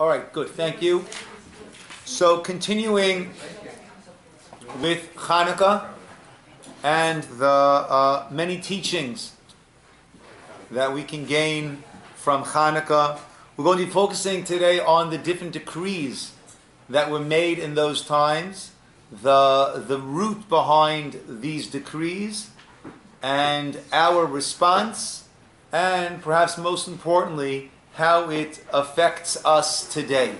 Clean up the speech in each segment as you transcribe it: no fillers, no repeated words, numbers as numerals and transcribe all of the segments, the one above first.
All right, good. Thank you. So continuing with Chanukah and the many teachings that we can gain from Chanukah, we're going to be focusing today on the different decrees that were made in those times, the root behind these decrees, and our response, and perhaps most importantly, how it affects us today,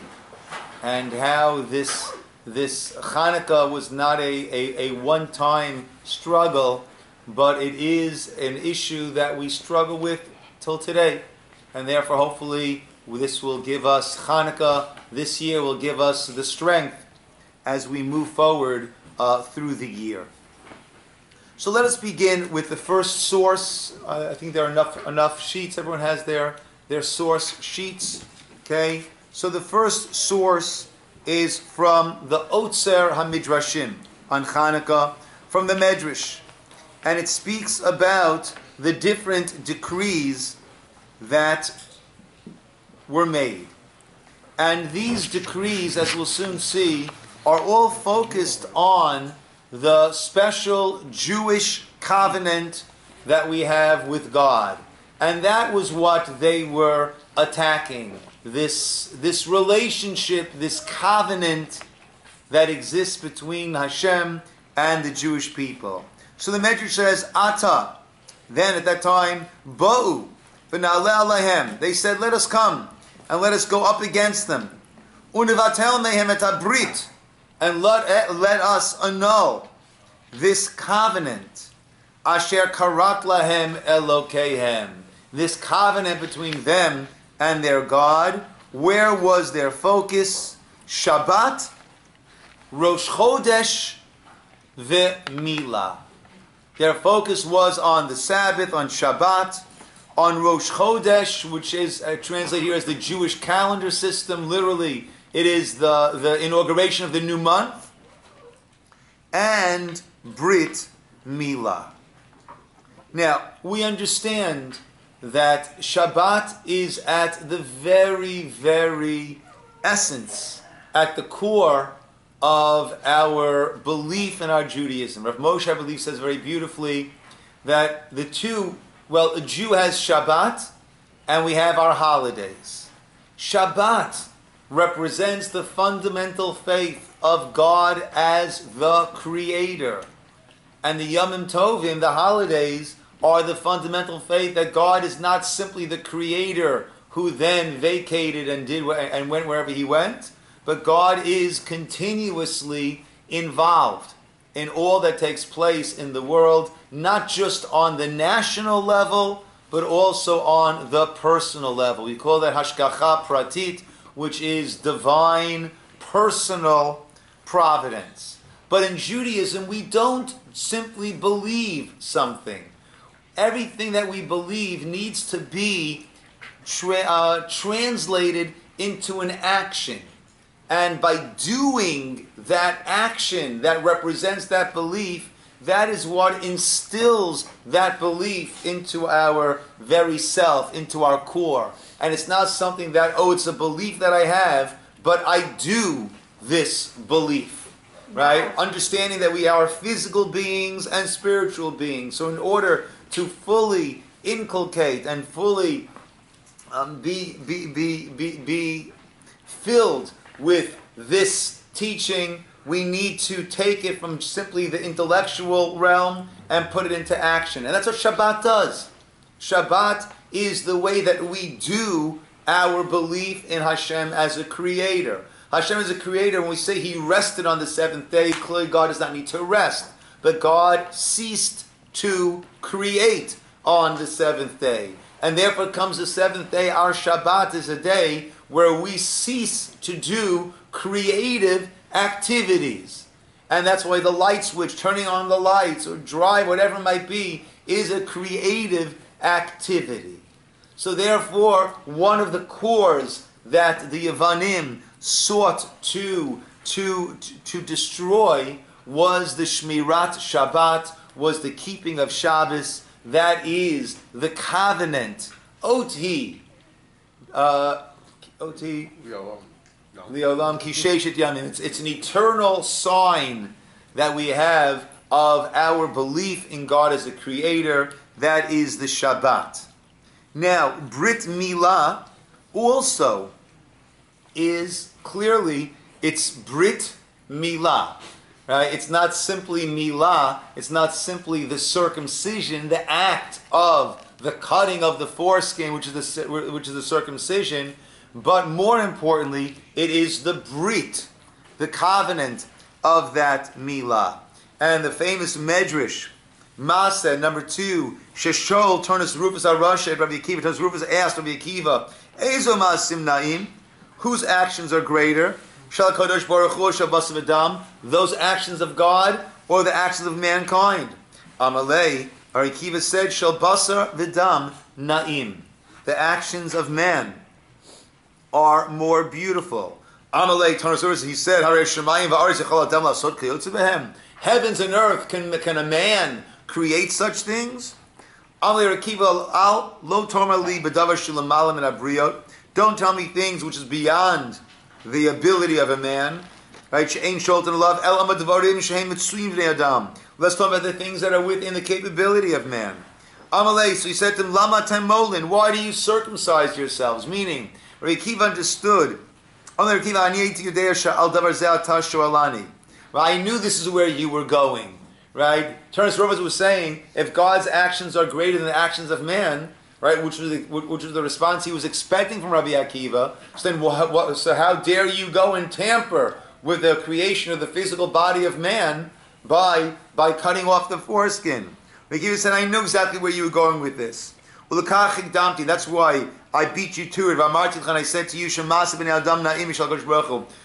and how this Chanukah was not a one-time struggle, but it is an issue that we struggle with till today, and therefore hopefully this will give us, Chanukah this year will give us the strength as we move forward through the year. So let us begin with the first source. I think there are enough sheets. Everyone has their source sheets. Okay. So the first source is from the Otzer HaMidrashim on Chanukah, from the Medrash, and it speaks about the different decrees that were made. And these decrees, as we'll soon see, are all focused on the special Jewish covenant that we have with God. And that was what they were attacking. This relationship, this covenant that exists between Hashem and the Jewish people. So the Medrash says, Ata, then at that time, Bo'u, v'na'aleh alehem. They said, let us come and let us go up against them. Unevatel mehem et habrit, and let us annul this covenant. Asher karat lahem Elokehem. This covenant between them and their God. Where was their focus? Shabbat, Rosh Chodesh, Ve'Mila. Their focus was on the Sabbath, on Shabbat, on Rosh Chodesh, which is translated here as the Jewish calendar system. Literally, it is the inauguration of the new month, and Brit Mila. Now, we understand that Shabbat is at the very, very essence, at the core of our belief in our Judaism. Rav Moshe, I believe, says very beautifully that a Jew has Shabbat, and we have our holidays. Shabbat represents the fundamental faith of God as the Creator. And the Yomim Tovim, the holidays, are the fundamental faith that God is not simply the Creator who then vacated and went wherever He went, but God is continuously involved in all that takes place in the world, not just on the national level, but also on the personal level. We call that Hashgacha Pratit, which is divine, personal providence. But in Judaism, we don't simply believe something. Everything that we believe needs to be translated into an action. And by doing that action that represents that belief, that is what instills that belief into our very self, into our core. And it's not something that, it's a belief that I have, but I do this belief. Right? Understanding that we are physical beings and spiritual beings. So in order to fully inculcate and fully be filled with this teaching, we need to take it from simply the intellectual realm and put it into action. And that's what Shabbat does. Shabbat is the way that we do our belief in Hashem as a creator. Hashem is a creator. When we say He rested on the seventh day, clearly God does not need to rest. But God ceased to create on the seventh day. And therefore comes the seventh day. Our Shabbat is a day where we cease to do creative activities. And that's why the light switch, turning on the lights or drive, whatever it might be, is a creative activity. So therefore, one of the cores that the Yevanim sought to destroy was the Shmirat Shabbat, was the keeping of Shabbos. That is the covenant. Oti Oti Liolam Kisheshet Yamim. It's an eternal sign that we have of our belief in God as a creator. That is the Shabbat. Now, Brit Milah also is clearly, it's Brit Milah. Right? It's not simply Milah, it's not simply the circumcision, the act of the cutting of the foreskin, which is the circumcision, but more importantly, it is the Brit, the covenant of that Milah. And the famous Medrash, Masa, number 2, Sheshol, Turnus Rufus Arasha, Rabbi Akiva, Turnus Rufus asked Rabbi Akiva, Ezo Masim Naim, whose actions are greater? Shal Kadosh Baruch Hu, Shal Basar V'Dam, those actions of God, or the actions of mankind? Amalei, Rabbi Akiva said, Shal Basar V'Dam Naim, the actions of man are more beautiful. Amalei, Turnus Rufus, he said, Harei Shemayim V'Aretz Yechol Adam Lasot Kiyotze Behem, heavens and earth, can a man create such things? Amalei Akiva Al Lo Tomar Li B'Davar Shulamalim and Abriot, don't tell me things which is beyond the ability of a man. Right? She'ein sholten love el amadvarim she'ein mitzuim b'nei adam. Let's talk about the things that are within the capability of man. Amalei, so he said to him, Lama temolin, why do you circumcise yourselves? Meaning, Rabbi Akiva understood. I knew this is where you were going. Right? Turnus Rufus was saying, if God's actions are greater than the actions of man, right, which was the response he was expecting from Rabbi Akiva. So then, so how dare you go and tamper with the creation of the physical body of man by cutting off the foreskin? Rabbi Akiva said, I knew exactly where you were going with this. That's why I beat you to it. I said to you, that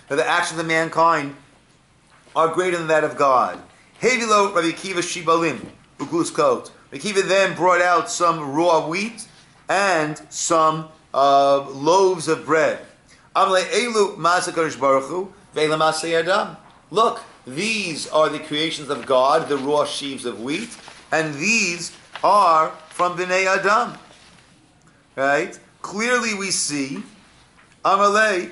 the actions of mankind are greater than that of God. Hevilo Rabbi Akiva shibalim uglus coat. Rabbi Akiva then brought out some raw wheat and some loaves of bread. Look, these are the creations of God, the raw sheaves of wheat, and these are from Bnei Adam. Right? Clearly we see, aren't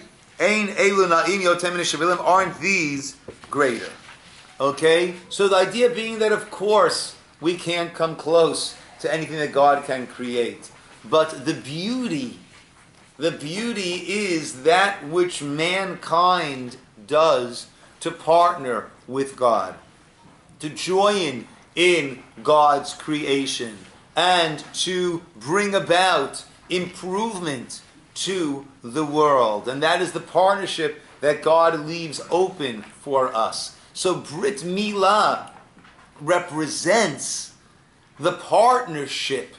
these greater? Okay? So the idea being that, of course, we can't come close to anything that God can create. But the beauty is that which mankind does to partner with God, to join in God's creation, and to bring about improvement to the world. And that is the partnership that God leaves open for us. So Brit Milah represents the partnership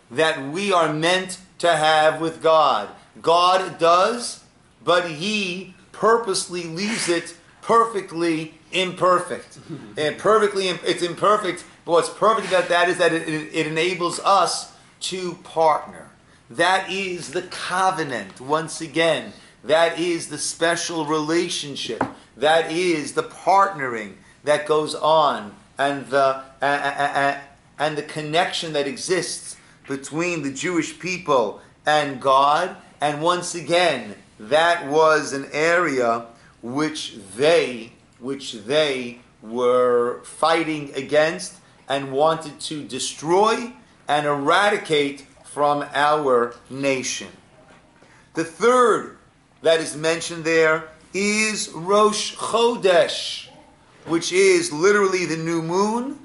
that we are meant to have with God. God does, but He purposely leaves it perfectly imperfect. And it's imperfect, but what's perfect about that is that it enables us to partner. That is the covenant, once again. That is the special relationship. That is the partnering that goes on, and the connection that exists between the Jewish people and God. And once again, that was an area which they were fighting against and wanted to destroy and eradicate from our nation. The third that is mentioned there is Rosh Chodesh, which is literally the new moon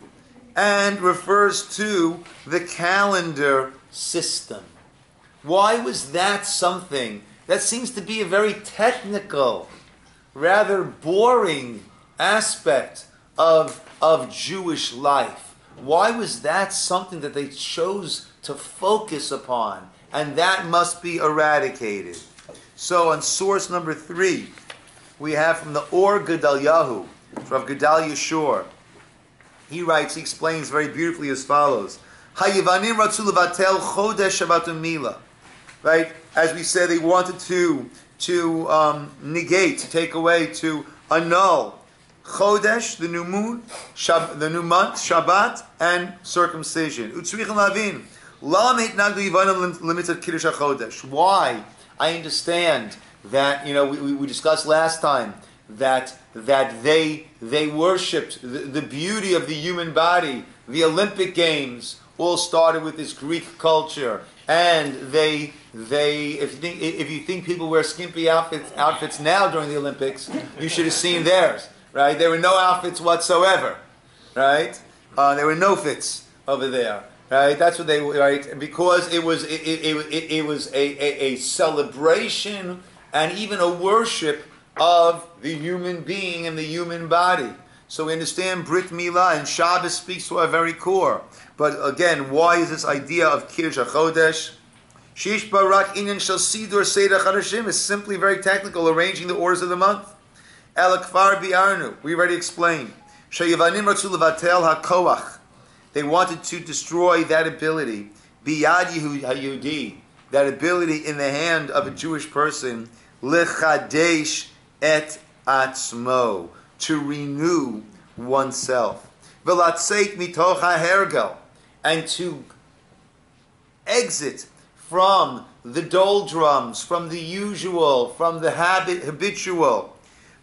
and refers to the calendar system. Why was that something that seems to be a very technical, rather boring aspect of Jewish life? Why was that something that they chose to focus upon? And that must be eradicated. So on source number 3, we have from the Or Gedalyahu, from Gedalia Shor. He writes, he explains very beautifully as follows. Hayivanim ratzu levatel chodesh Shabbat u'Milah. Right? As we said, they wanted to negate, to take away, to annul Chodesh, the new moon, the new month, Shabbat, and circumcision. Utzrichen lavin. Lam hitnagdu yivanim limited kiddush hachodesh. Why I understand that, we discussed last time that they worshipped the beauty of the human body. The Olympic Games all started with this Greek culture, and if you think people wear skimpy outfits now during the Olympics, you should have seen theirs, right? There were no outfits whatsoever, right? There were no fits over there, right? That's what they were, right? Because it was a celebration and even a worship of the human being and the human body. So we understand Brit Milah, and Shabbos speaks to our very core. But again, why is this idea of Kiddush HaChodesh? Shish Barak Inyan Shel Sidur Seder Chadashim is simply very technical, arranging the orders of the month. El Kfar Bi'arnu, we already explained. Sheyevanim Ratzu Levatel HaKoach, they wanted to destroy that ability. Biyad HaYehudi, that ability in the hand of a Jewish person. Lechadesh et atzmo, to renew oneself. V'latzeit mitoch ha'hergel, and to exit from the doldrums, from the usual, from the habitual.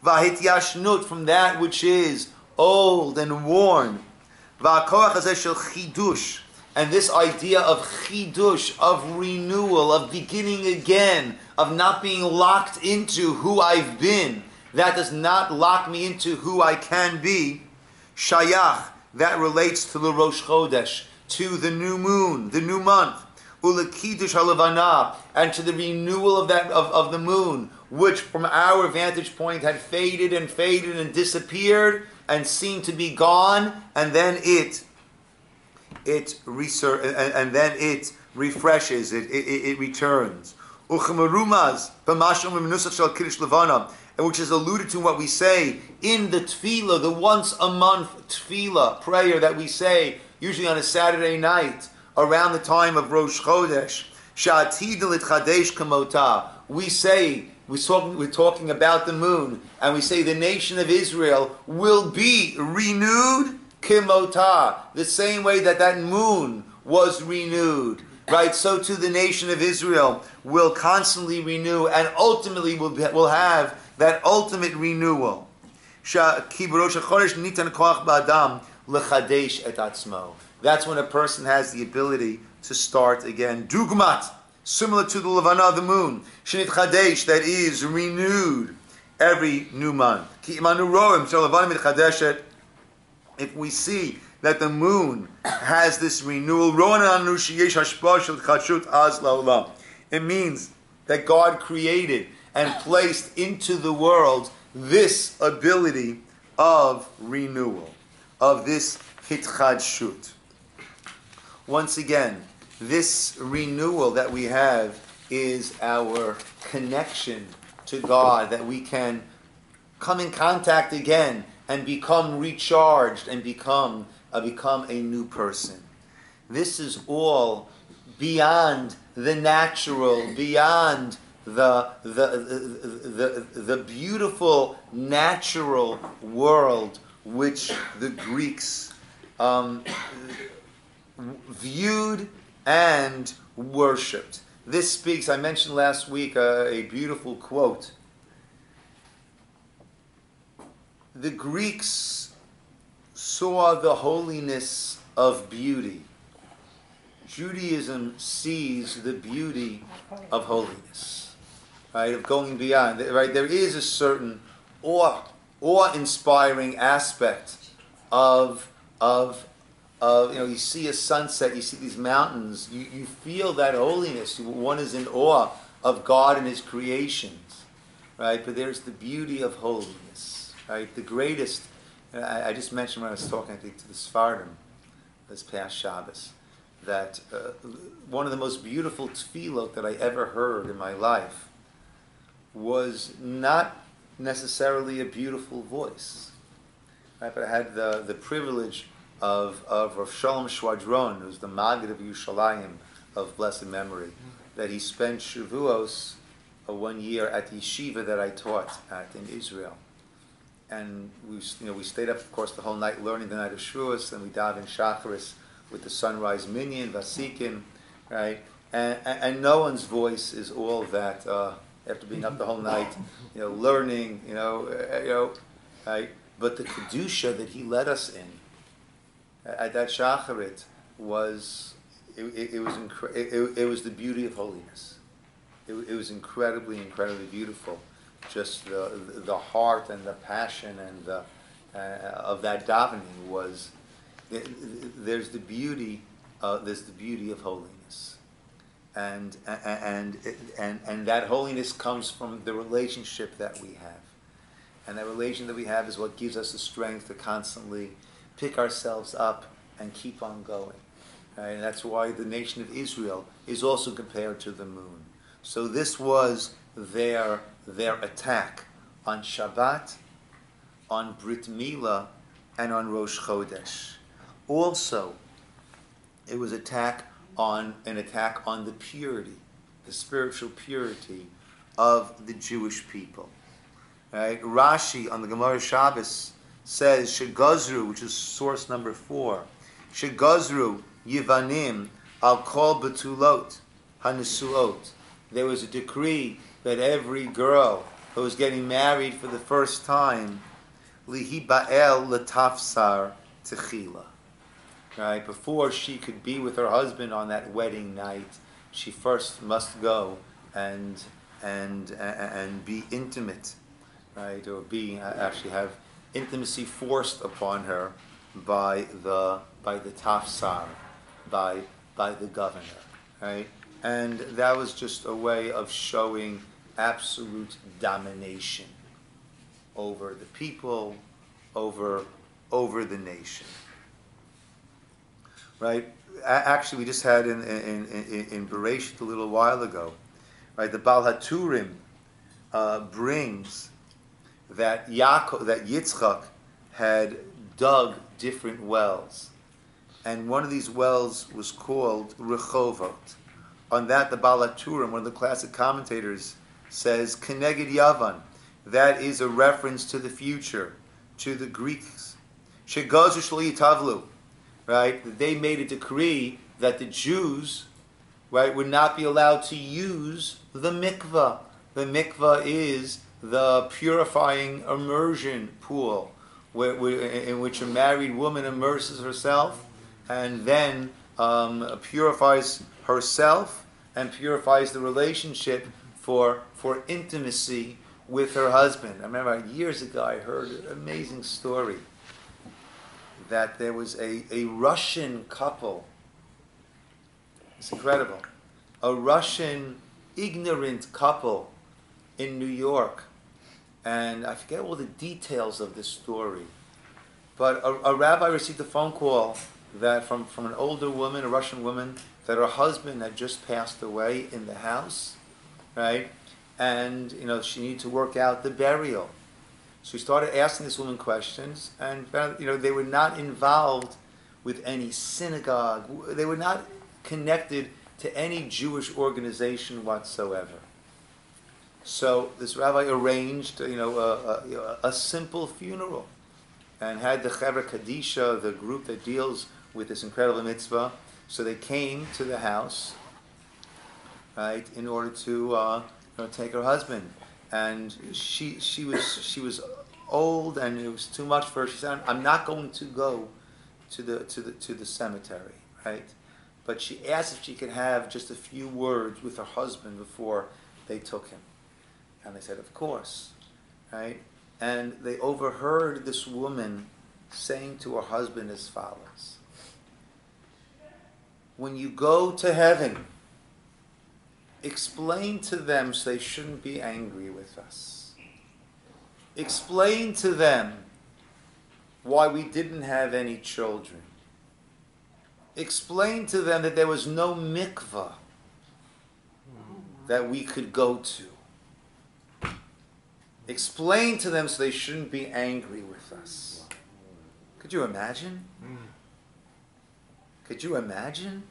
V'hityashnut, from that which is old and worn. V'hakoach hazeh shel chidush, and this idea of chidush, of renewal, of beginning again, of not being locked into who I've been, that does not lock me into who I can be. Shayach, that relates to the Rosh Chodesh, to the new moon, the new month. Ulekidush halavana, and to the renewal of the moon, which from our vantage point had faded and disappeared and seemed to be gone, and then it refreshes, it returns. Uchmarumaz b'mashom b'menusach shel kiddush levana, and which is alluded to in what we say in the tefillah, the once a month tefillah prayer that we say usually on a Saturday night around the time of Rosh Chodesh. Sha'atid l'tchadesh kamota. We say we're talking about the moon, and we say the nation of Israel will be renewed kimota, the same way that moon was renewed. Right, so too the nation of Israel will constantly renew, and ultimately will have that ultimate renewal. That's when a person has the ability to start again. Dugmat, similar to the Levana of the moon, Shinit Chadesh, that is renewed every new month. If we see that the moon has this renewal, it means that God created and placed into the world this ability of renewal, of this hitchadshut. Once again, this renewal that we have is our connection to God, that we can come in contact again and become recharged and become a new person. This is all beyond the natural, beyond the beautiful natural world which the Greeks viewed and worshipped. This speaks, I mentioned last week a beautiful quote. The Greeks saw the holiness of beauty. Judaism sees the beauty of holiness, right? Of going beyond, right? There is a certain awe-inspiring aspect of you see a sunset, you see these mountains, you feel that holiness. One is in awe of God and His creations, right? But there's the beauty of holiness, right? The greatest. I just mentioned when I was talking, I think, to the Sfardim this past Shabbos, that one of the most beautiful tefillot that I ever heard in my life was not necessarily a beautiful voice, right? But I had the privilege of Rav Shalom Shwadron, who's the Maggid of Yerushalayim of blessed memory, that he spent Shavuos 1 year at the yeshiva that I taught at in Israel. And we stayed up, of course, the whole night learning the night of Shavuos, and we davened Shacharis with the sunrise minyan, Vasikin, right? and no one's voice is all that. After being up the whole night, learning, right? But the kedusha that he led us in at that shacharit was it was the beauty of holiness. It was incredibly beautiful. Just the heart and the passion and of that davening was there's the beauty of holiness, and that holiness comes from the relationship that we have, and that relation that we have is what gives us the strength to constantly pick ourselves up and keep on going. Right? And that's why the nation of Israel is also compared to the moon. So this was their attack on Shabbat, on Brit Milah, and on Rosh Chodesh. Also, it was an attack on the purity, the spiritual purity of the Jewish people. Right? Rashi on the Gemara Shabbos says, Shegazru, which is source number 4, Shegazru Yivanim al kol betulot hanesuot. There was a decree that every girl who was getting married for the first time, lihi ba'el letafsar techila. Right? Before she could be with her husband on that wedding night, she first must go and be intimate, right? Or actually have intimacy forced upon her by the tafsar, by the governor, right? And that was just a way of showing absolute domination over the people, over the nation. Right? Actually, we just had in Bereshit a little while ago, right? The Baal HaTurim brings that Yitzchak had dug different wells, and one of these wells was called Rehovot. On that, the Baal HaTurim, one of the classic commentators, says, Keneged Yavan. That is a reference to the future, to the Greeks. Shegazu shlo yitavlu. Right? They made a decree that the Jews, right, would not be allowed to use the mikvah. The mikvah is the purifying immersion pool in which a married woman immerses herself and then purifies herself and purifies the relationship for intimacy with her husband. I remember years ago I heard an amazing story that there was a Russian couple. It's incredible. A Russian ignorant couple in New York. And I forget all the details of this story. But a rabbi received a phone call that from an older woman, a Russian woman, that her husband had just passed away in the house, right? And, she needed to work out the burial. So he started asking this woman questions, and found, they were not involved with any synagogue. They were not connected to any Jewish organization whatsoever. So this rabbi arranged, a simple funeral, and had the Chevra Kadisha, the group that deals with this incredible mitzvah. So they came to the house, right, in order to take her husband. And she was old, and it was too much for her. She said, "I'm not going to go to the cemetery, right?" But she asked if she could have just a few words with her husband before they took him. And they said, "Of course," right? And they overheard this woman saying to her husband as follows: "When you go to heaven, explain to them so they shouldn't be angry with us. Explain to them why we didn't have any children. Explain to them that there was no mikvah that we could go to. Explain to them so they shouldn't be angry with us." Could you imagine? Could you imagine?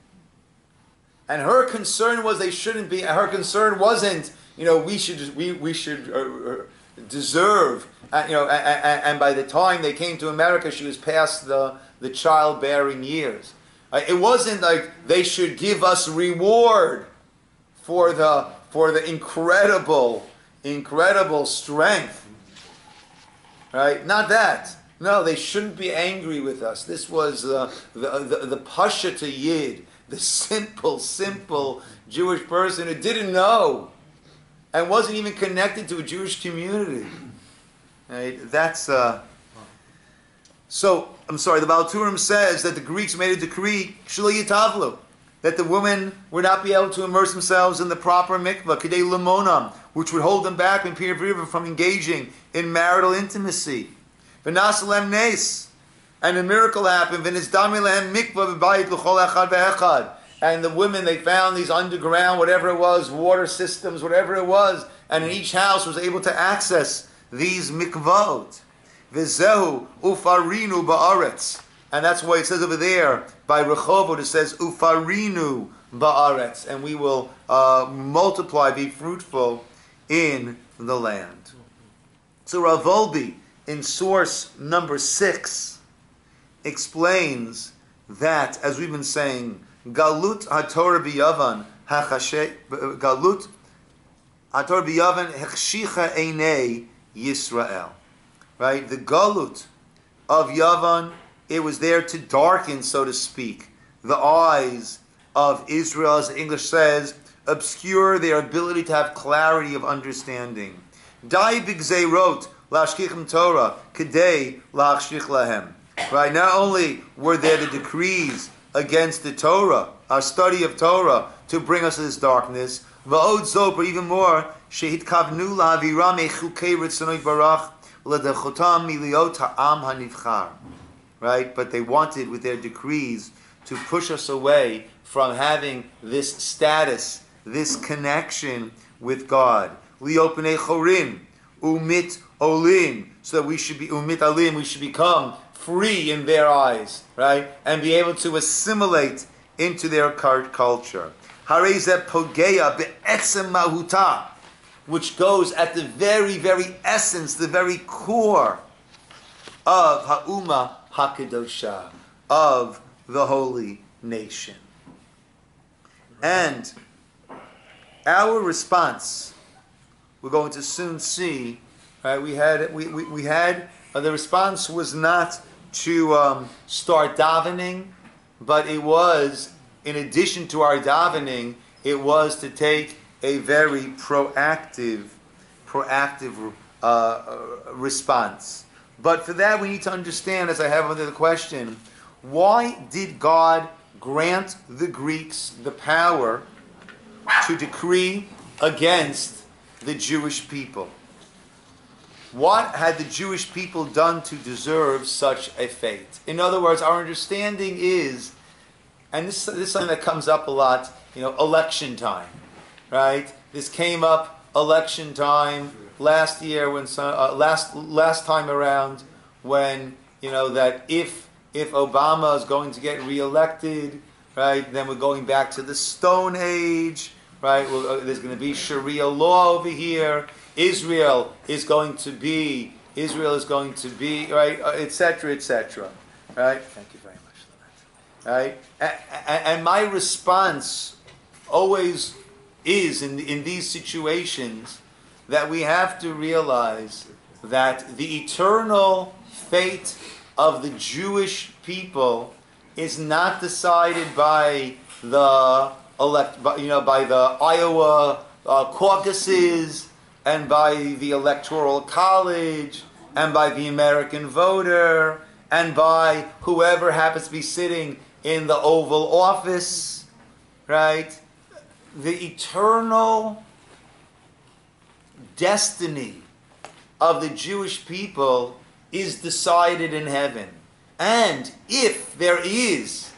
And her concern was they shouldn't be. Her concern wasn't, we should deserve. And by the time they came to America, she was past the childbearing years. It wasn't like they should give us reward for the incredible strength. Right? Not that. No, they shouldn't be angry with us. This was the Pasha to Yid, the simple Jewish person who didn't know and wasn't even connected to a Jewish community. Right? That's so. I'm sorry. The Baal Turim says that the Greeks made a decree, Shelo Yitavlu, that the women would not be able to immerse themselves in the proper mikvah, Kedei Limonam, which would hold them back in Pir from engaging in marital intimacy. V'nasalem nes, and a miracle happened. V'nizdami lehem mikvah b'bayit l'chol echad ve'echad. And the women, they found these underground, whatever it was, water systems, whatever it was, and in each house was able to access these mikvot. V'zehu ufarinu ba'aretz. And that's why it says over there, by Rehovot, it says, ufarinu ba'aretz. And we will multiply, be fruitful in the land. So Rav Volbe, in source number 6, explains that, as we've been saying, Galut HaTorah b'Yavan Galut HaTorah b'Yavan Hechshicha Einei Yisroel. Right? The Galut of Yavan, it was there to darken, so to speak, the eyes of Israel, as the English says, obscure their ability to have clarity of understanding. Dai b'gzeirot la'ashkichem Torah kedei la'ashkich lahem. Right? Not only were there the decrees against the Torah, our study of Torah, to bring us to this darkness, va'od zot, but even more, shehitkavnu la'avira mechukei ritzonot barach l'dechotam miliot ha'am hanivchar. Right? But they wanted, with their decrees, to push us away from having this status, this connection with God. Li'openei chorim, umit olim, so that we should be umit alim, we should become free in their eyes, right? And be able to assimilate into their culture. Harezeh pogeya be'etzem mahuta, which goes at the very, very essence, the very core of ha'uma HaKadosha, of the holy nation. And our response, we're going to soon see, right? We had the response was not to start davening, but it was, in addition to our davening, it was to take a very proactive response. But for that, we need to understand, as I have under the question, why did God grant the Greeks the power to decree against the Jewish people? What had the Jewish people done to deserve such a fate? In other words, our understanding is, and this is something that comes up a lot, election time, right? This came up election time last year when last time around, when that if Obama is going to get reelected, right, then we're going back to the Stone Age, right? There's going to be Sharia law over here. Israel is going to be right, etc., etc. Right? Thank you very much for that. Right? And my response always is in these situations that we have to realize that the eternal fate of the Jewish people is not decided by the by the Iowa caucuses and by the Electoral College and by the American voter and by whoever happens to be sitting in the Oval Office, right? The eternal destiny of the Jewish people is decided in heaven. And if there is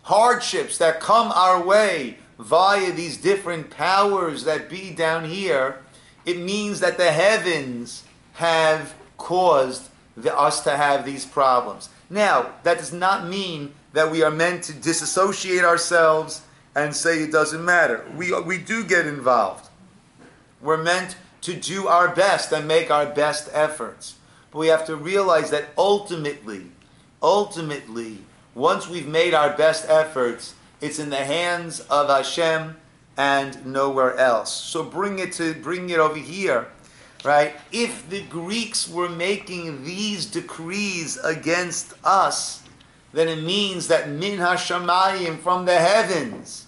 hardships that come our way via these different powers that be down here, it means that the heavens have caused us to have these problems. Now, that does not mean that we are meant to disassociate ourselves and say it doesn't matter. We do get involved. We're meant to do our best and make our best efforts. But we have to realize that ultimately, once we've made our best efforts, it's in the hands of Hashem and nowhere else. So bring it over here, right? If the Greeks were making these decrees against us, then it means that min hashamayim, from the heavens,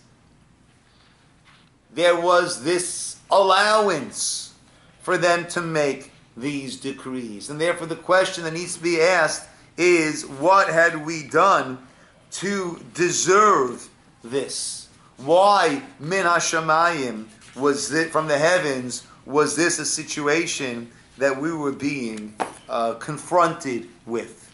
there was this allowance for them to make these decrees. And therefore the question that needs to be asked is, what had we done to deserve this? Why min hashamayim, was it from the heavens, was this a situation that we were being confronted with?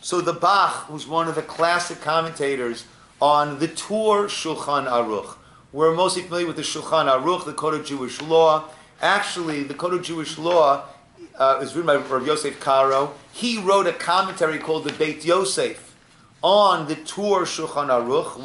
So the Bach, who's one of the classic commentators on the Tur Shulchan Aruch, we're mostly familiar with the Shulchan Aruch, the Code of Jewish Law. Actually, the Code of Jewish Law is written by Rabbi Yosef Karo. He wrote a commentary called the Beit Yosef on the Tur Shulchan Aruch,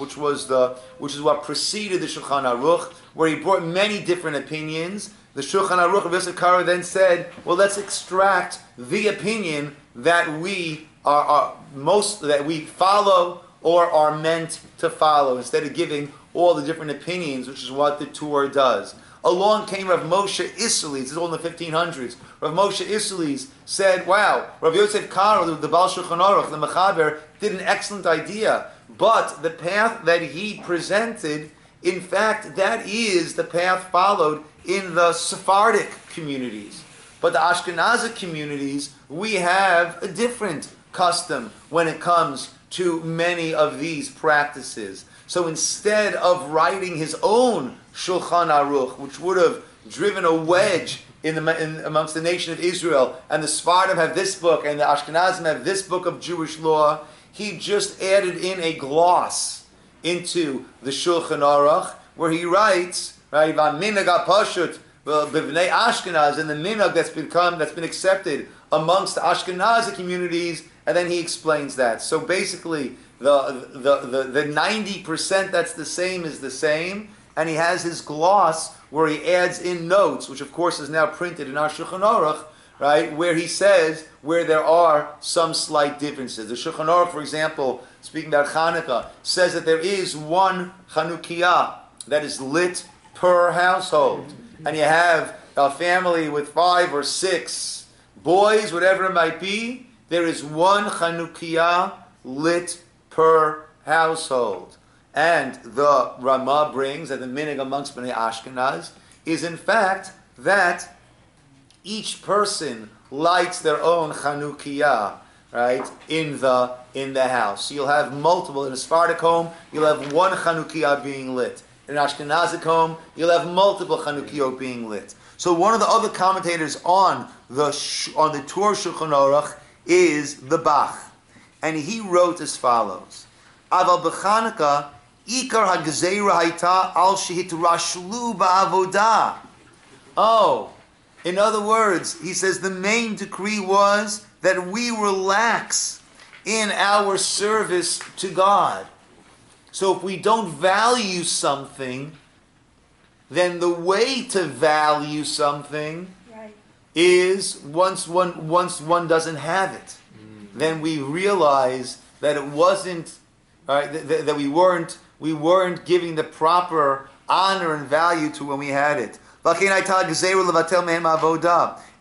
which is what preceded the Shulchan Aruch, where he brought many different opinions. The Shulchan Aruch, Rabbi Yosef Karo then said, well, let's extract the opinion that we that we follow or are meant to follow, instead of giving all the different opinions, which is what the Torah does. Along came Rav Moshe Isserles, this is all in the 1500s. Rav Moshe Isserles said, wow, Rav Yosef Karo, the Baal Shulchan Aruch, the Mechaber, did an excellent idea, but the path that he presented, in fact, that is the path followed in the Sephardic communities. But the Ashkenazi communities, we have a different custom when it comes to many of these practices. So instead of writing his own Shulchan Aruch, which would have driven a wedge amongst the nation of Israel, and the Sephardim have this book, and the Ashkenazim have this book of Jewish law, he just added in a gloss into the Shulchan Aruch, where he writes, right, Minhag HaPashut b'vnei Ashkenaz, and the minhag that's been accepted amongst the Ashkenazi communities, and then he explains that. So basically, the 90% that's the same is the same, and he has his gloss where he adds in notes, which of course is now printed in our Shulchan Aruch, right, where he says where there are some slight differences. The Shulchan Aruch, for example, speaking about Chanukah, says that there is one Chanukah that is lit per household, and you have a family with 5 or 6 boys, whatever it might be, there is one Chanukah lit per household. And the Ramah brings that the minhag amongst Bnei Ashkenaz is in fact that each person lights their own Chanukah, right, in the house. So you'll have multiple. In a Sephardic home, you'll have one Chanukah being lit. In an Ashkenazic home, you'll have multiple Chanukah being lit. So one of the other commentators on the Tur Shulchan Aruch is the Bach, and he wrote as follows: Aval b'Chanukah ikar hagzeira hayta al shehitrashlu ba'avodah. Oh, in other words, he says the main decree was that we relax in our service to God. So if we don't value something, then the way to value something is once one doesn't have it, then we realize that it wasn't, that we weren't giving the proper honor and value to when we had it.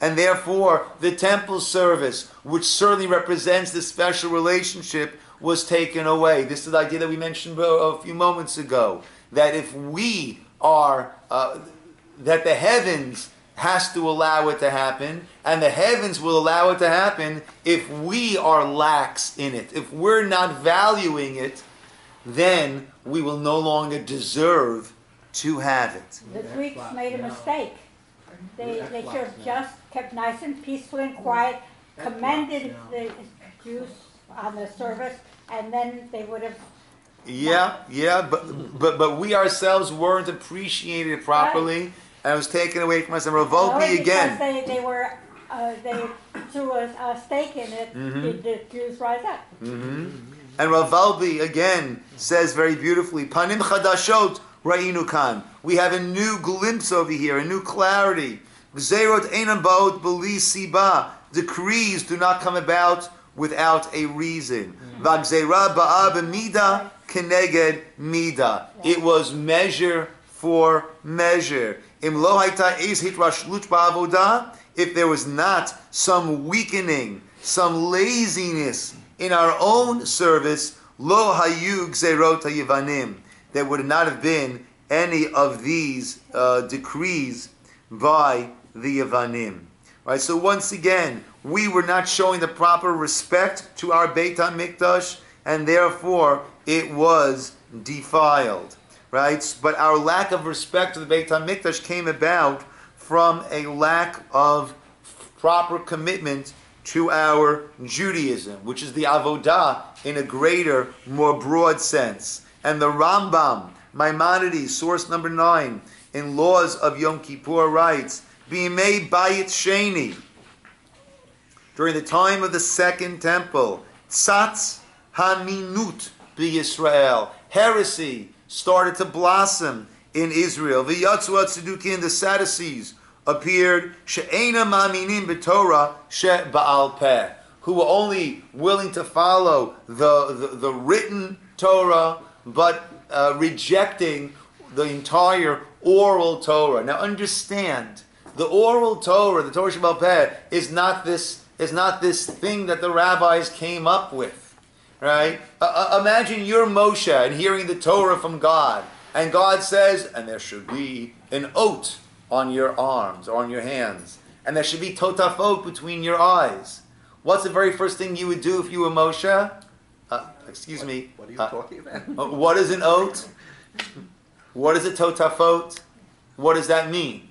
And therefore, the temple service, which certainly represents this special relationship, was taken away. This is the idea that we mentioned a few moments ago, that if we are, that the heavens has to allow it to happen, and the heavens will allow it to happen if we are lax in it. If we're not valuing it, then we will no longer deserve to have it. The Greeks made a mistake. They should have just kept nice and peaceful and quiet, commended the Jews on the service, and then they would have... But we ourselves weren't appreciated properly, right, and it was taken away from us. And Volpe again. They threw a stake in it. Did the Jews rise up? And Rav Volpe again says very beautifully, Panim chadashot ra'inu kan. We have a new glimpse over here, a new clarity. Gzeirot einam baot b'li siba. Decrees do not come about without a reason. V'gzeira ba'a b'mida keneged mida. It was measure for measure. Im lo hayta is hitrashlut ba'avodah, if there was not some weakening, some laziness in our own service, lo hayu gzerot hayevanim, there would not have been any of these decrees by the Yevanim. Right? So once again, we were not showing the proper respect to our Beit HaMikdash, and therefore it was defiled. Right? But our lack of respect to the Beit HaMikdash came about from a lack of proper commitment to our Judaism, which is the Avodah in a greater, more broad sense. And the Rambam, Maimonides, source number 9, in Laws of Yom Kippur writes, B'imei Bayit Sheni, during the time of the Second Temple, Tzatz Haminut Yisroel, heresy started to blossom in Israel. V'yatzu Tzedukim, the Sadducees, appeared, She'ena Ma'aminim B'Torah She'Ba'al Peh, who were only willing to follow the written Torah, but rejecting the entire oral Torah. Now understand, the oral Torah, the Torah She'Ba'al Peh, is not this thing that the rabbis came up with, right? Imagine you're Moshe and hearing the Torah from God, and God says, and there should be an oat on your arms or on your hands, and there should be totafot between your eyes. What's the very first thing you would do if you were Moshe? Excuse me. What are you talking about? What is an oat? What is a totafot? What does that mean?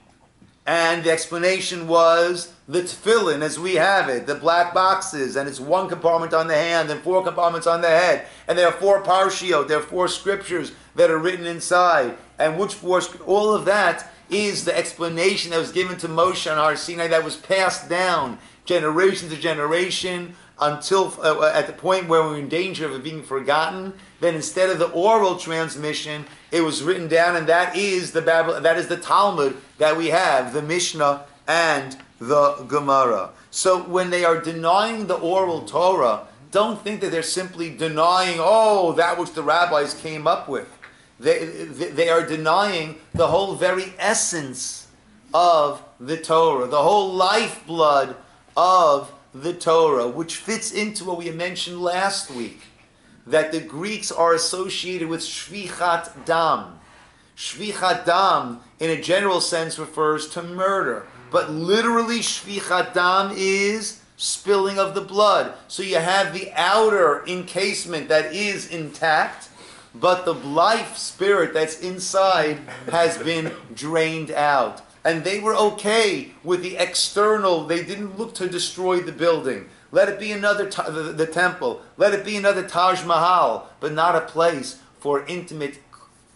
And the explanation was the tefillin as we have it, the black boxes, and it's one compartment on the hand and 4 compartments on the head. And there are 4 parshiot, there are 4 scriptures that are written inside. And which 4, all of that is the explanation that was given to Moshe on Har Sinai, that was passed down generation to generation until at the point where we were in danger of it being forgotten. Then instead of the oral transmission, it was written down, and that is the Talmud that we have, the Mishnah and the Gemara. So when they are denying the oral Torah, don't think that they're simply denying, that which the rabbis came up with. They are denying the whole very essence of the Torah, the whole lifeblood of the Torah, which fits into what we mentioned last week, that the Greeks are associated with shvichat dam. Shvichat dam, in a general sense, refers to murder, but literally shvichat dam is spilling of the blood. So you have the outer encasement that is intact, but the life spirit that's inside has been drained out. And they were okay with the external. They didn't look to destroy the building. Let it be another the temple. Let it be another Taj Mahal, but not a place for intimate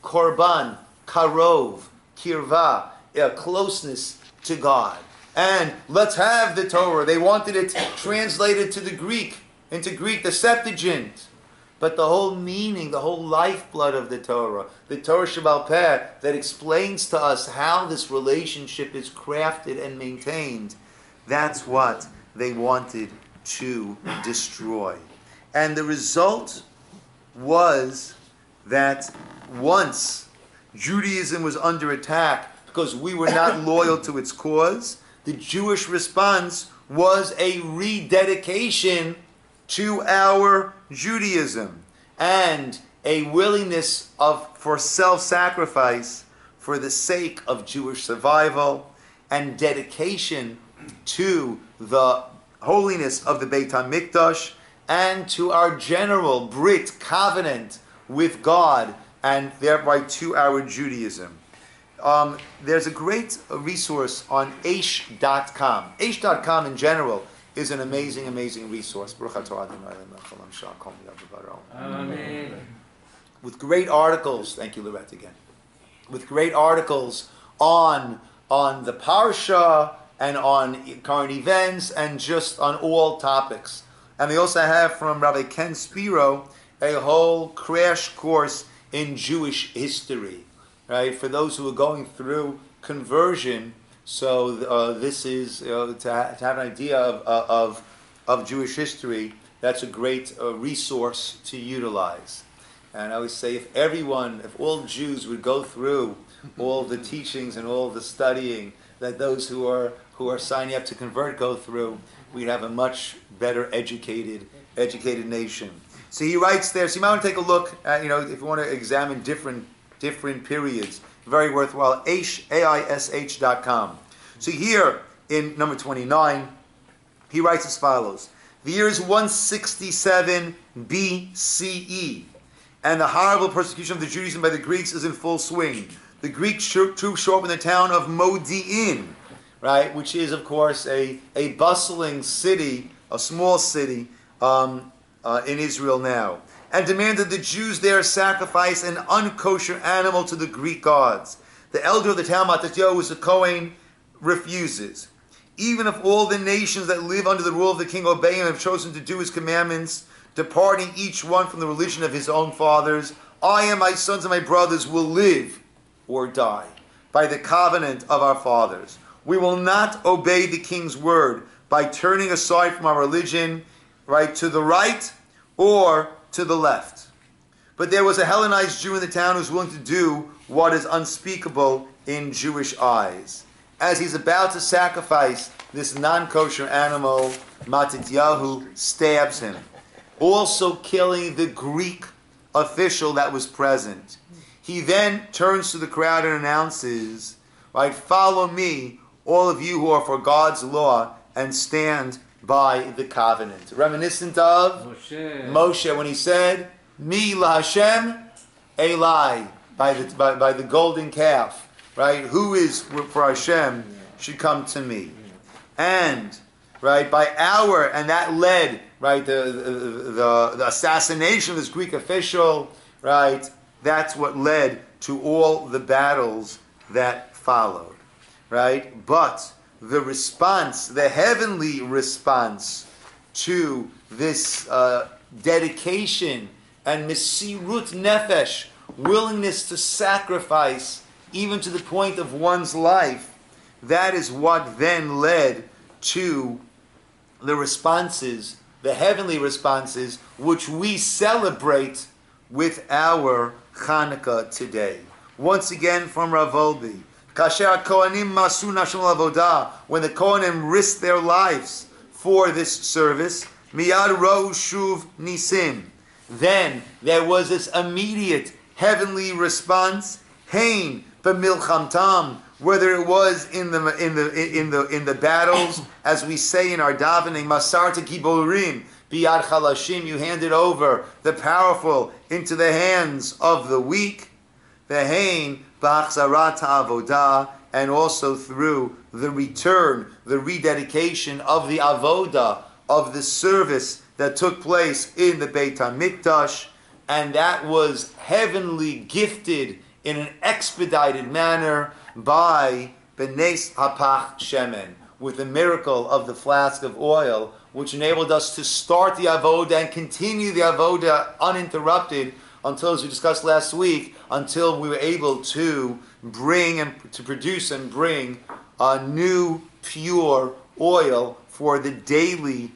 korban, karov, kirva, closeness to God. And let's have the Torah. They wanted it translated to the Greek, the Septuagint. But the whole meaning, the whole lifeblood of the Torah She'Ba'al Peh, that explains to us how this relationship is crafted and maintained, that's what they wanted to destroy. And the result was that once Judaism was under attack because we were not loyal to its cause, the Jewish response was a rededication to our Judaism and a willingness for self-sacrifice for the sake of Jewish survival and dedication to the holiness of the Beit HaMikdash and to our general Brit covenant with God and thereby to our Judaism. There's a great resource on aish.com. Aish.com in general is an amazing, amazing resource. Amen. With great articles, thank you, Lorette, again. With great articles on the Parsha and on current events and just on all topics. And they also have from Rabbi Ken Spiro a whole crash course in Jewish history, right? For those who are going through conversion. So this is to have an idea of Jewish history. That's a great resource to utilize. And I always say, if all Jews would go through all the teachings and all the studying that those who are signing up to convert go through, we'd have a much better educated nation. So he writes there. So you might want to take a look at, if you want to examine different periods. Very worthwhile. AISH.com. So here in number 29, he writes as follows: the year is 167 BCE, and the horrible persecution of the Judaism by the Greeks is in full swing. The Greek troops show up in the town of Modi'in, right, which is, of course, a bustling city, a small city in Israel now, and demanded the Jews there sacrifice an unkosher animal to the Greek gods. The elder of the town, Mattatyahu, who is a Kohen, refuses. Even if all the nations that live under the rule of the king obey him and have chosen to do his commandments, departing each one from the religion of his own fathers, I and my sons and my brothers will live or die by the covenant of our fathers. We will not obey the king's word by turning aside from our religion, right, to the right or to the left. But there was a Hellenized Jew in the town who was willing to do what is unspeakable in Jewish eyes. As he's about to sacrifice this non-kosher animal, Mattatyahu stabs him, also killing the Greek official that was present. He then turns to the crowd and announces, right, follow me, all of you who are for God's law, and stand by the covenant. Reminiscent of Moshe when he said, Mi la Hashem Eli, by the golden calf. Right, who is for Hashem should come to me, and right and that led the assassination of this Greek official. Right, that's what led to all the battles that followed. Right, but the response, the heavenly response to this dedication and mesirut nefesh, willingness to sacrifice, even to the point of one's life, that is what then led to the responses, the heavenly responses, which we celebrate with our Chanukah today. Once again from Rav Volbe, Kasher Kohanim masu nashim avodah, when the Kohanim risked their lives for this service, miyad ro shuv nisim, then there was this immediate heavenly response, hein b'milchamtam, whether it was in the battles, as we say in our davening, masarta giborim biyad chalashim, you handed over the powerful into the hands of the weak, v'hein b'achzarat avodah, and also through the return, the rededication of the avodah, of the service that took place in the Beit HaMikdash, and that was heavenly gifted in an expedited manner by B'nes Hapach Shemen, with the miracle of the flask of oil, which enabled us to start the avodah and continue the avodah uninterrupted until, as we discussed last week, until we were able to bring and to produce and bring a new pure oil for the daily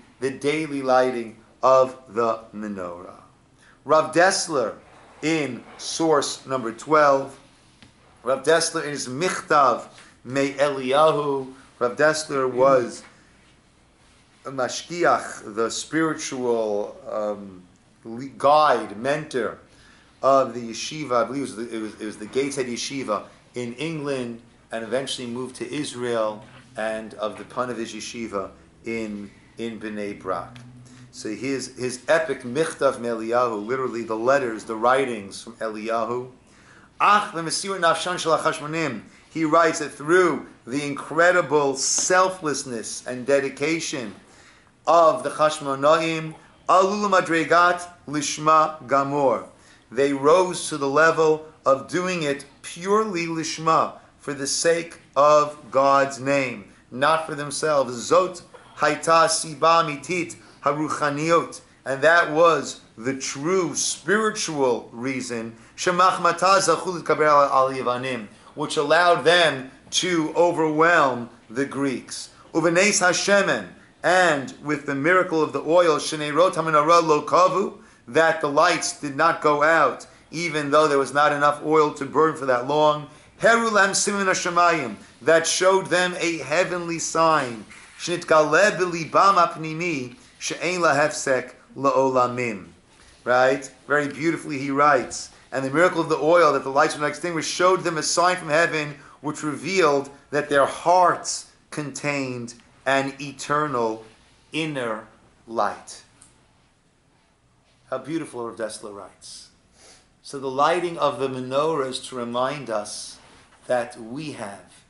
lighting of the menorah. Rav Dessler, in source number 12, Rav Dessler in his Michtav Me Eliyahu, Rav Dessler was a mashkiach, the spiritual guide, mentor of the yeshiva. I believe it was the Gateshead Yeshiva in England, and eventually moved to Israel, and of the Panovich Yeshiva in Bnei Brak. So his epic Michtav Me Eliyahu, literally the letters, the writings from Eliyahu. He writes that through the incredible selflessness and dedication of the Chashmonaim, Alul Madregat Lishma Gamor, they rose to the level of doing it purely Lishma, for the sake of God's name, not for themselves. Zot Haita Siba Mitit Haruchaniot, and that was the true spiritual reason, which allowed them to overwhelm the Greeks. Uvenes Hashemen, and with the miracle of the oil, Sheneirot HaMenorah Lo Kavu, that the lights did not go out, even though there was not enough oil to burn for that long. Heru lam siman hashamayim, that showed them a heavenly sign. Shnitgaleh b'libam apnimi she'ein lahefsek la'olamim. Right? Very beautifully he writes, and the miracle of the oil that the lights were not extinguished showed them a sign from heaven which revealed that their hearts contained an eternal inner light. How beautiful Rav Dessler writes. So the lighting of the menorah is to remind us that we have,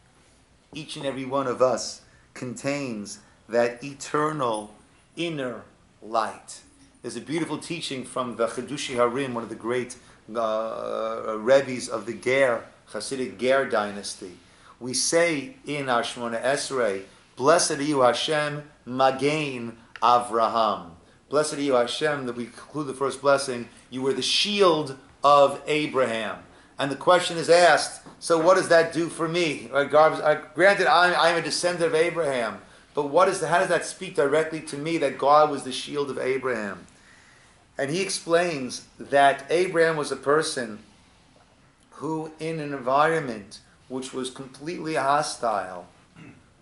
each and every one of us contains that eternal inner light. There's a beautiful teaching from the Chedushi Harim, one of the great Rebbes of the Ger, Hasidic Ger dynasty. We say in our Shemona Esrei, Blessed are you Hashem, Magain Avraham. Blessed are you Hashem, that we conclude the first blessing, you were the shield of Abraham. And the question is asked, so what does that do for me? Granted, I'm a descendant of Abraham, but how does that speak directly to me that God was the shield of Abraham? And he explains that Abraham was a person who, in an environment which was completely hostile,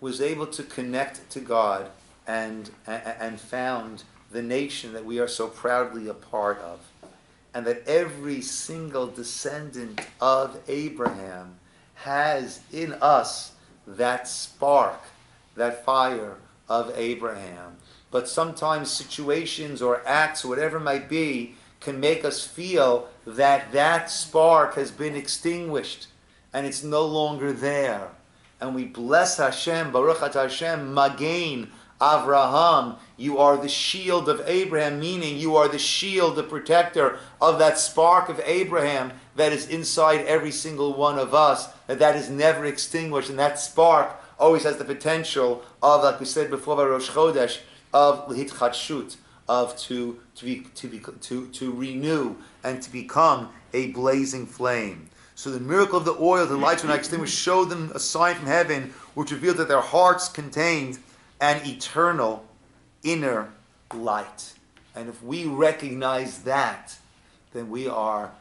was able to connect to God and found the nation that we are so proudly a part of. And that every single descendant of Abraham has in us that spark, that fire of Abraham. But sometimes situations or acts, or whatever it might be, can make us feel that that spark has been extinguished and it's no longer there. And we bless Hashem, Baruch Atah Hashem, Magain Avraham. You are the shield of Abraham, meaning you are the shield, the protector of that spark of Abraham that is inside every single one of us, that is never extinguished. And that spark always has the potential of, like we said before by Rosh Chodesh, of L'hitchadshut, of to renew and to become a blazing flame. So the miracle of the oil, the lights were not extinguished, showed them a sign from heaven which revealed that their hearts contained an eternal inner light. And if we recognize that, then we are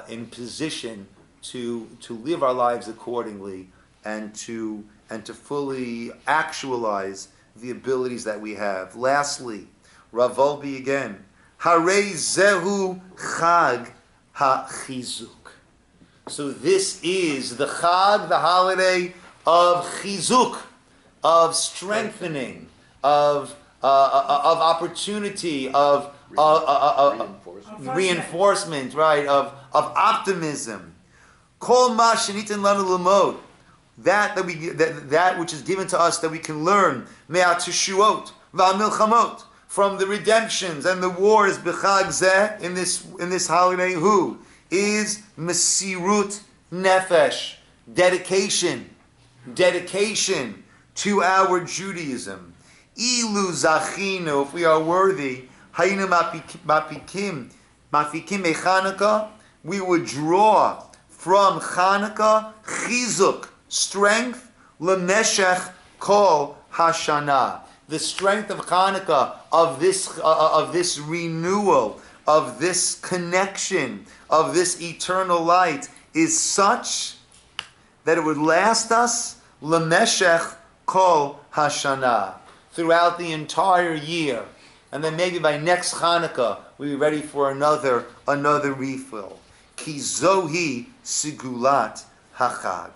in position to live our lives accordingly and to fully actualize the abilities that we have. Lastly, Rav Volbe again, Harei Zehu Chag HaChizuk. So this is the Chag, the holiday of Chizuk, of strengthening, of opportunity, of reinforcement, right? Of optimism. Kol ma shenitin lanu lamod. That which is given to us that we can learn me'at teshuot va'milchamot, from the redemptions and the wars b'chag zeh, in this holiday, who is mesirut nefesh, dedication to our Judaism. Ilu zachinu, if we are worthy, hayinu mafikim Chanukah, we would draw from Chanukah chizuk, strength, lemeshech kol hashana, the strength of Chanukah, of this renewal, of this connection, of this eternal light, is such that it would last us lemeshech kol hashana, throughout the entire year, and then maybe by next Chanukah we'll be ready for another refill. Ki zohi sigulat hachag.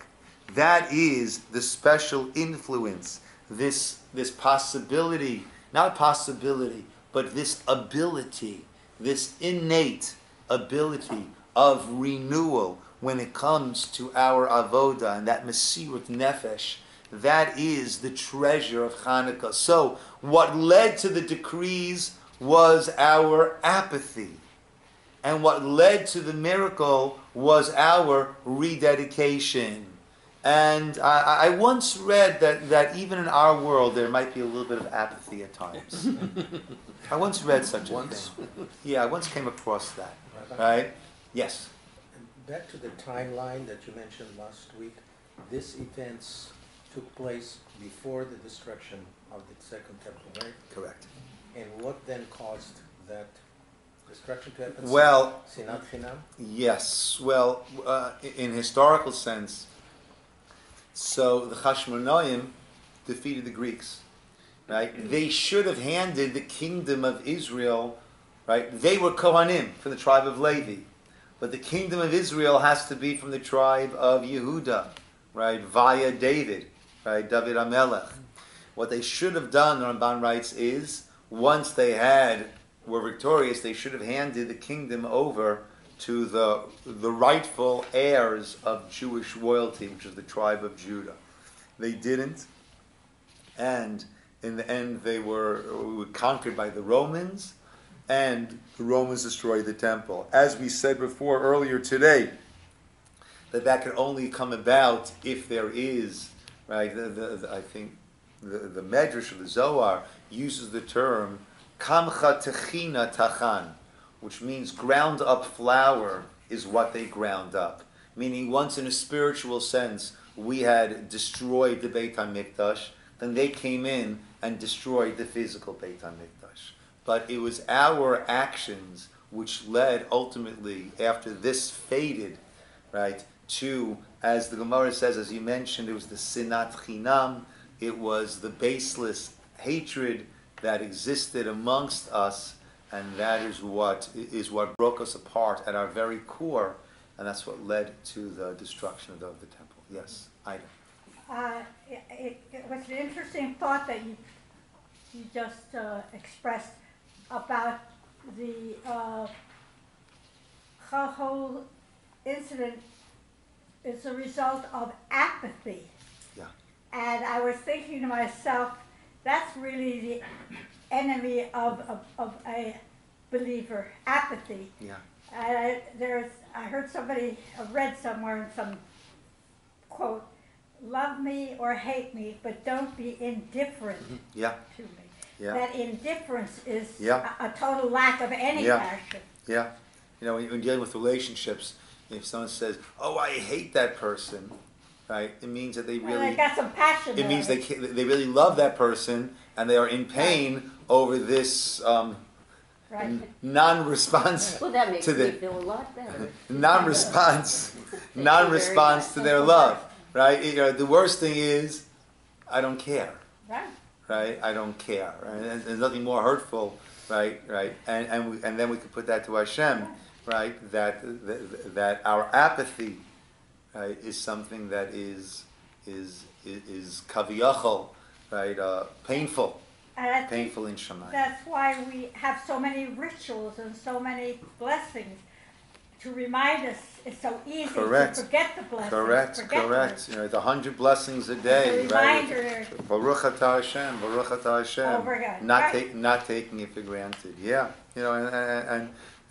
That is the special influence, this possibility, not possibility, but this ability, this innate ability of renewal when it comes to our avoda, and that mesirut nefesh. That is the treasure of Chanukah. So what led to the decrees was our apathy. And what led to the miracle was our rededication. And I once read that even in our world there might be a little bit of apathy at times. I once read such a thing. Yeah, I once came across that. Right? Yes? Back to the timeline that you mentioned last week, these events took place before the destruction of the second temple, right? Correct. And what then caused that destruction to happen? Well, Sinat Chinam? yes. Well, in historical sense, So the Hashmonaim defeated the Greeks. Right? They should have handed the kingdom of Israel, right? They were Kohanim from the tribe of Levi. But the kingdom of Israel has to be from the tribe of Yehuda, right? Via David, right? David HaMelech. What they should have done, the Ramban writes, is once they were victorious, they should have handed the kingdom over to the rightful heirs of Jewish royalty, which is the tribe of Judah. They didn't, and in the end they were conquered by the Romans, and the Romans destroyed the temple. As we said before earlier today, that could only come about if there is, right, I think the Medrash of the Zohar uses the term kamcha techina tachan, which means ground up flour is what they ground up. Meaning once in a spiritual sense we had destroyed the Beit HaMikdash, then they came in and destroyed the physical Beit HaMikdash. But it was our actions which led ultimately, after this faded, right, to, as the Gemara says, as you mentioned, it was the sinat chinam, it was the baseless hatred that existed amongst us, and that is what broke us apart at our very core, and that's what led to the destruction of the temple. Yes, Ida. It was an interesting thought that you just expressed about the whole incident is a result of apathy. Yeah. And I was thinking to myself, that's really the enemy of a believer, apathy. Yeah. I heard somebody, read somewhere in some quote, love me or hate me, but don't be indifferent Yeah. to me. Yeah. That indifference is Yeah. a total lack of any Yeah. passion. Yeah. You know, when dealing with relationships, if someone says, "Oh, I hate that person," right? It means that they Well, really. they got some passion. It means they really love that person, and they are in pain over this right. non-response Well, that makes to me the feel a lot better. non-response much. to their love, right? You know, the worst thing is, I don't care, Right. right? I don't care, right? And there's nothing more hurtful, right? And then we could put that to Hashem, right? That our apathy, right, is something that is kaviyachol, right? Painful. And I think Painful in Shammai. that's why we have so many rituals and so many blessings to remind us. It's so easy Correct. to forget the blessings. Correct. forget You know, the 100 blessings a them. day, It's a right? reminder Baruch atah Hashem, Baruch atah Hashem. over again. Not Right. not taking it for granted. Yeah, you know,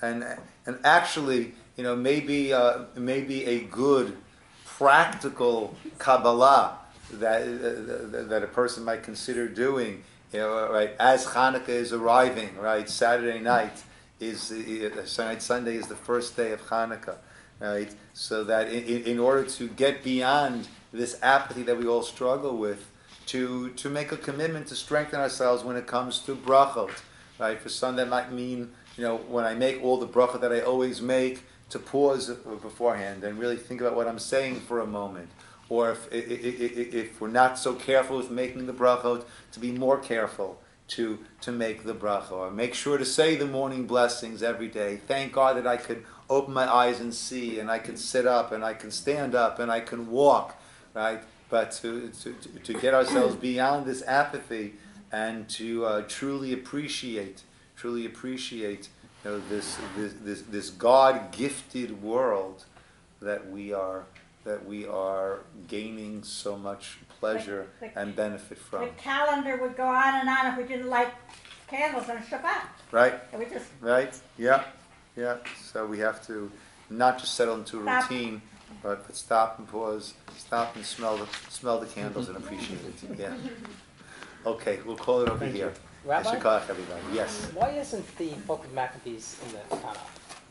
and actually, you know, maybe a good practical Kabbalah that a person might consider doing. You know, right, as Chanukah is arriving, right, Saturday night Sunday is the first day of Chanukah, right? So that in order to get beyond this apathy that we all struggle with, to make a commitment to strengthen ourselves when it comes to brachot, right? For some that might mean, you know, when I make all the brachot that I always make, to pause beforehand and really think about what I'm saying for a moment. Or if we're not so careful with making the brachot, to be more careful to make the bracha. Make sure to say the morning blessings every day. Thank God that I could open my eyes and see, and I can sit up, and I can stand up, and I can walk, right? But to get ourselves beyond this apathy and to truly appreciate, you know, this God-gifted world that we are gaining so much pleasure and benefit from. The calendar would go on and on if we didn't light candles on Shabbat. Right? And we just Right? Yeah. So we have to not just settle into a Stop. routine, but stop and pause, stop and smell the candles and appreciate it. Yeah. Okay, we'll call it over Thank here. you. Rabbi? Shekach, everybody. Yes. Why isn't the Book of Maccabees in the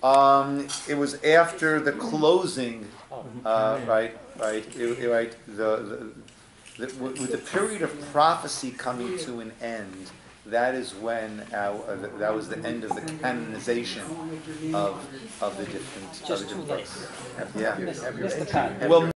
Tanakh? It was after the closing, Oh. right. With the period of prophecy coming to an end, that is when that was the end of the canonization of the different Just too late. books. Yeah. Missed the time. Well.